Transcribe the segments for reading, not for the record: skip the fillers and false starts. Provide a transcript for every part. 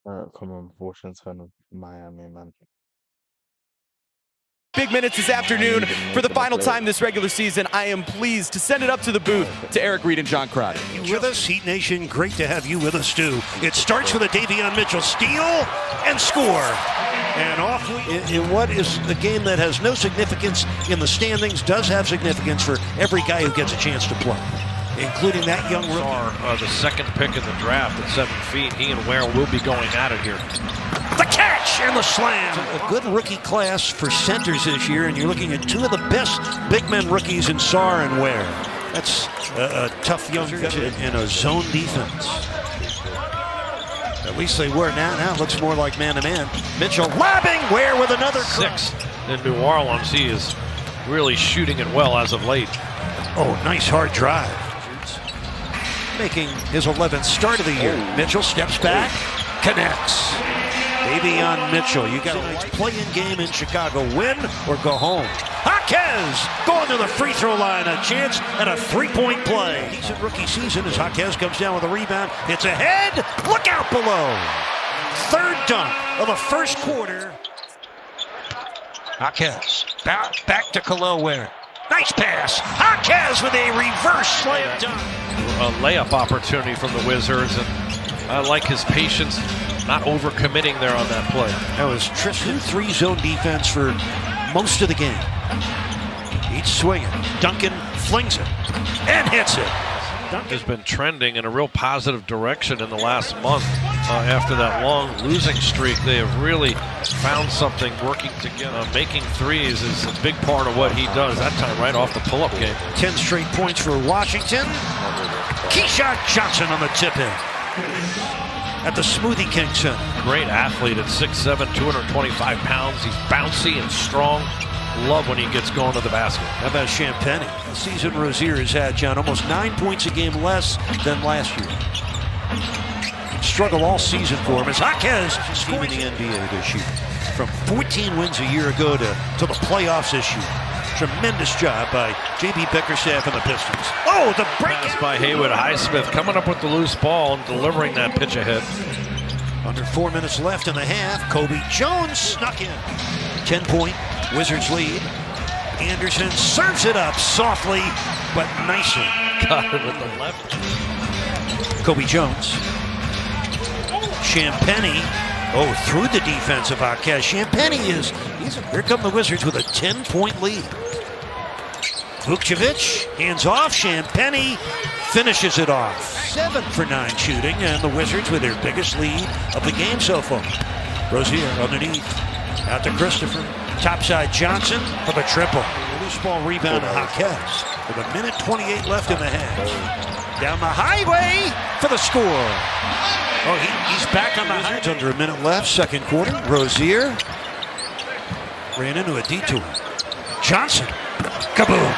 Kommen Washington und Miami, Mann. Big minutes this afternoon for the final time this regular season. I am pleased to send it up to the booth to Eric Reed and John Crowder. You with us, Heat Nation? Great to have you with us too. It starts with a Davion Mitchell steal and score. And off in what is a game that has no significance in the standings, does have significance for every guy who gets a chance to play, including that young rookie. The second pick in the draft at 7 feet. He and Ware will be going at it here. The catch and the slam. A good rookie class for centers this year, and you're looking at two of the best big men rookies in Sarr and Ware. That's a tough young veteran in a zone defense. At least they were. Now it looks more like man-to-man. Mitchell lobbing, Ware with another six in New Orleans. He is really shooting it well as of late. Oh, nice hard drive. Making his 11th start of the year. Mitchell steps back, connects. Davion Mitchell, you got tonight's play-in game in Chicago. Win or go home. Jaquez going to the free throw line. A chance at a three-point play. Decent rookie season as Jaquez comes down with a rebound. It's ahead. Look out below. Third dunk of the first quarter. Jaquez back to Khalil Ware. Nice pass. Jaquez with a reverse slam dunk. A layup opportunity from the Wizards, and I like his patience, not overcommitting there on that play. That was Tristan 3-zone defense for most of the game. Each swinging. Duncan flings it and hits it. Duncan has been trending in a real positive direction in the last month. After that long losing streak, they have really found something working together. Making threes is a big part of what he does. That time right off the pull-up game. 10 straight points for Washington. Keyshawn Johnson on the tip-in at the Smoothie King Center. Great athlete at 6'7", 225 pounds. He's bouncy and strong. Love when he gets going to the basket. How about Champagny? The season Rozier has had, John, almost 9 points a game less than last year. Struggle all season for him as Jaquez scoring in the NBA this year. From 14 wins a year ago to the playoffs this year. Tremendous job by J.B. Bickerstaff and the Pistons. Oh, the break pass by Haywood. Highsmith coming up with the loose ball and delivering that pitch ahead. Under 4 minutes left in the half, Kobe Jones snuck in. 10-point Wizards lead. Anderson serves it up softly but nicely. Got it with the left. Kobe Jones. Champagny. Oh, through the defense of Jaquez. Champagny here come the Wizards with a 10-point lead. Vukcevic hands off. Champagny finishes it off. 7 for 9 shooting, and the Wizards with their biggest lead of the game so far. Rozier underneath. Out to Christopher. Topside Johnson for the triple. Loose ball rebound to Jaquez with 1:28 left in the half. Down the highway for the score. Oh, he's back on the highway. Under a minute left, second quarter. Rozier ran into a detour. Johnson, kaboom.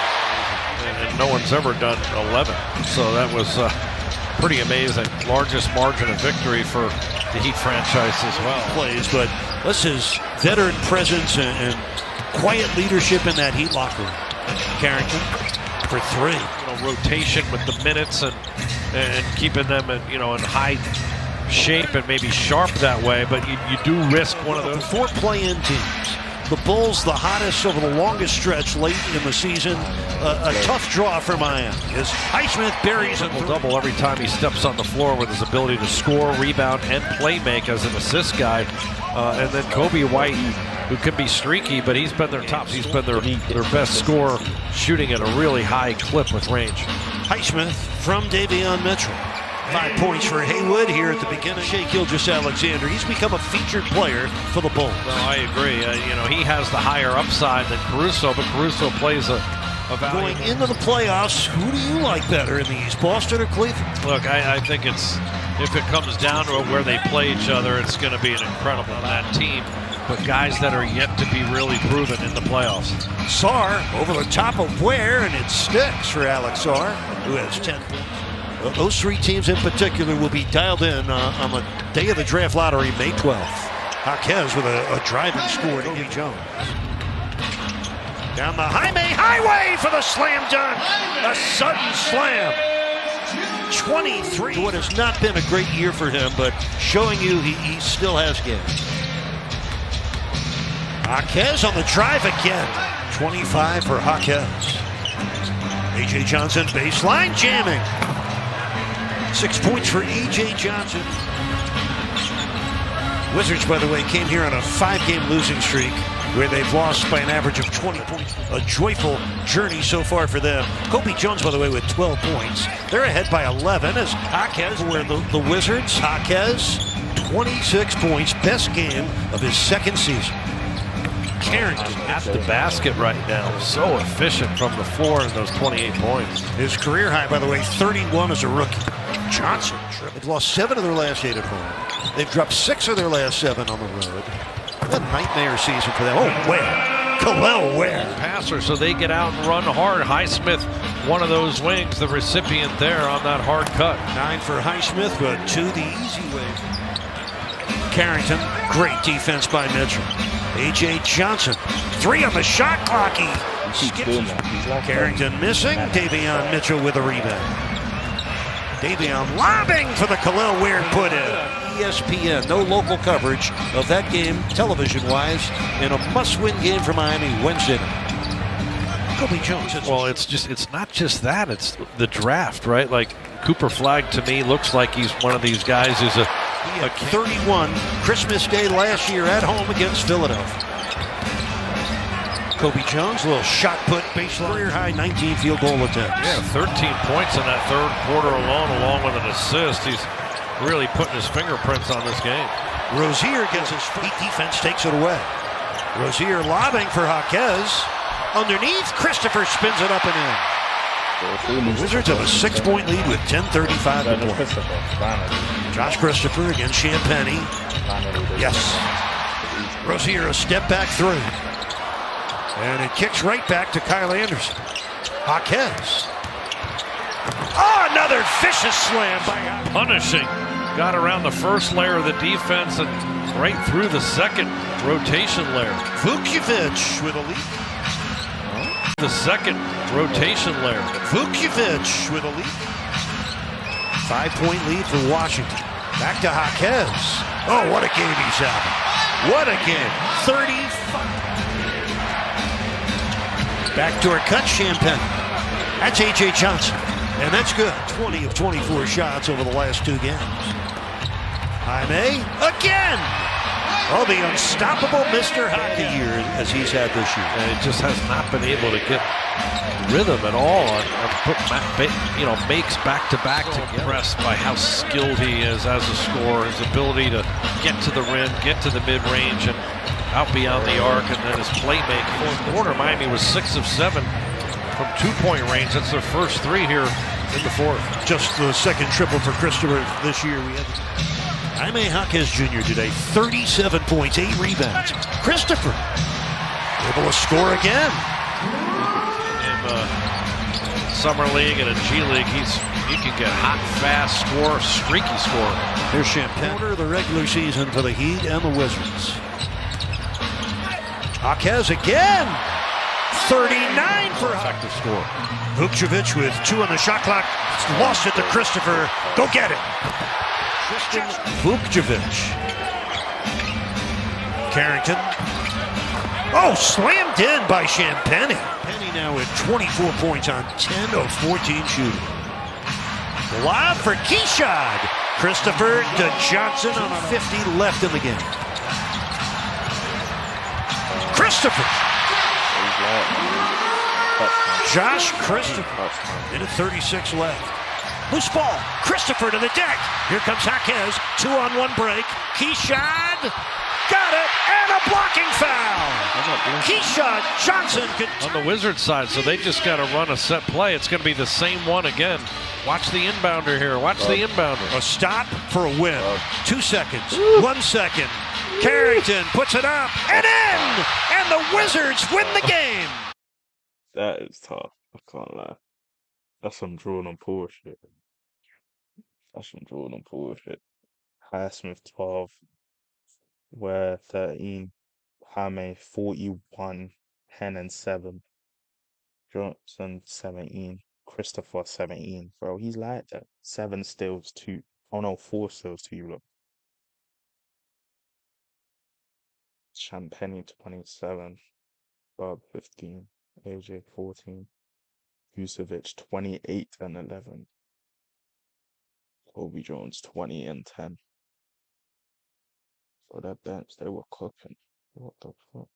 And no one's ever done 11, so that was pretty amazing. Largest margin of victory for the Heat franchise as well. Plays, but this is veteran presence and quiet leadership in that Heat locker room. Carrington for 3. Rotation with the minutes and keeping them in high shape and maybe sharp that way, but you do risk one of those. 4 play-in teams. The Bulls, the hottest over the longest stretch late in the season. A tough draw for Miami as Highsmith buries a double every time he steps on the floor with his ability to score, rebound, and play make as an assist guy. And then Kobe White, who can be streaky, but he's been their top. He's been their best scorer, shooting at a really high clip with range. Highsmith from Davion Mitchell. 5 points for Haywood here at the beginning. Shea Gilgeous-Alexander, he's become a featured player for the Bulls. No, I agree. He has the higher upside than Caruso, but Caruso plays a value. Going into the playoffs, who do you like better in the East, Boston or Cleveland? Look, I think if it comes down to where they play each other, it's going to be an incredible team. But guys that are yet to be really proven in the playoffs. Sarr over the top of Ware, and it sticks for Alex Sarr, who has 10 points. Those 3 teams in particular will be dialed in on the day of the draft lottery, May 12th. Jaquez with a driving score to Kobe Jones. Down the highway for the slam dunk. A sudden slam. 23. What has not been a great year for him, but showing you he still has game. Jaquez on the drive again. 25 for Jaquez. A.J. Johnson baseline jamming. 6 points for A.J. Johnson. Wizards, by the way, came here on a 5-game losing streak where they've lost by an average of 20 points. A joyful journey so far for them. Kobe Jones, by the way, with 12 points. They're ahead by 11 as Jaquez, where the Wizards, Jaquez, 26 points, best game of his second season. Carrington at the basket right now. So efficient from the floor in those 28 points. His career high, by the way, 31 as a rookie. Johnson, they've lost 7 of their last 8 at home. They've dropped 6 of their last 7 on the road. A nightmare season for them. Oh, Ware. Khalil Ware. Passer, so they get out and run hard. Highsmith, one of those wings, the recipient there on that hard cut. 9 for Highsmith, but 2 the easy way. Carrington, great defense by Mitchell. A.J. Johnson, 3 on the shot clock. He skips. Carrington missing. Davion Mitchell with a rebound. Davion lobbing for the Khalil Ware put in. ESPN, no local coverage of that game television-wise in a must-win game for Miami Wednesday night. Kobe Jones. Well, it's not just that, it's the draft, right? Like Cooper Flagg to me looks like he's one of these guys who's a 31 Christmas Day last year at home against Philadelphia. Kobe Jones, a little shot put, baseline, career high 19 field goal attempts. Yeah, 13 points in that third quarter along with an assist. He's really putting his fingerprints on this game. Rozier gets his feet, defense takes it away. Rozier lobbing for Jaquez. Underneath, Christopher spins it up and in. The Wizards have a 6-point lead with 10:35 to play. Josh Christopher against Champagnie. Yes. Rozier a step back through. And it kicks right back to Kyle Anderson. Jaquez. Oh, another vicious slam by Punishing. Got around the first layer of the defense and right through the second rotation layer. Vucevic with a lead. The second rotation layer. Vucevic with a lead. 5-point lead for Washington. Back to Jaquez. Oh, what a game he's having. What a game. 35. Backdoor cut, Champagne. That's A.J. Johnson. And that's good. 20 of 24 shots over the last 2 games. Jaime again. Oh, the unstoppable Mr. Hockey year as he's had this year. And it just has not been able to get rhythm at all and put makes back-to-back together. Impressed by how skilled he is as a scorer, his ability to get to the rim, get to the mid-range, and out beyond the arc, and then his playmaking. Fourth quarter, Miami was 6 of 7 from 2-point range. That's their first 3 here in the fourth. Just the second triple for Christopher this year. We had Jaime Jaquez Jr. today, 37 points, 8 rebounds. Christopher able to score again. In Summer League and a G League, he can get hot, fast, streaky score. Here's Champagne. Quarter of the regular season for the Heat and the Wizards. Jaquez again. 39 for effective score. Vucevic with 2 on the shot clock. Lost it to Christopher. Go get it. Christian Vucevic. Carrington. Oh, slammed in by Champagnie. Penny now with 24 points on 10 of 14 shooting. Lob for Keshad. Christopher to Johnson on 50 left in the game. Christopher. Josh Christopher. Minute 36 left. Loose ball. Christopher to the deck. Here comes Jaquez. 2-on-1 break. Keshad. Got it. And a blocking foul. Keshad Johnson. On the Wizards side, so they just got to run a set play. It's going to be the same one again. Watch the inbounder here. Watch the inbounder. A stop for a win. 2 seconds. 1 second. Carrington puts it up and in. And the Wizards win the game. That is tough. I can't lie. That's some Jordan Poole shit. Highsmith 12, Ware 13, Jaime 41, 10 and 7, Johnson 17, Christopher 17. Bro, he's like that. 7 steals, 2. Oh no, 4 steals, 2 blocks. Champagny 27, Bob 15, AJ 14, Vucevic 28 and 11, Kobe Jones 20 and 10. For that bench, they were cooking. What the fuck?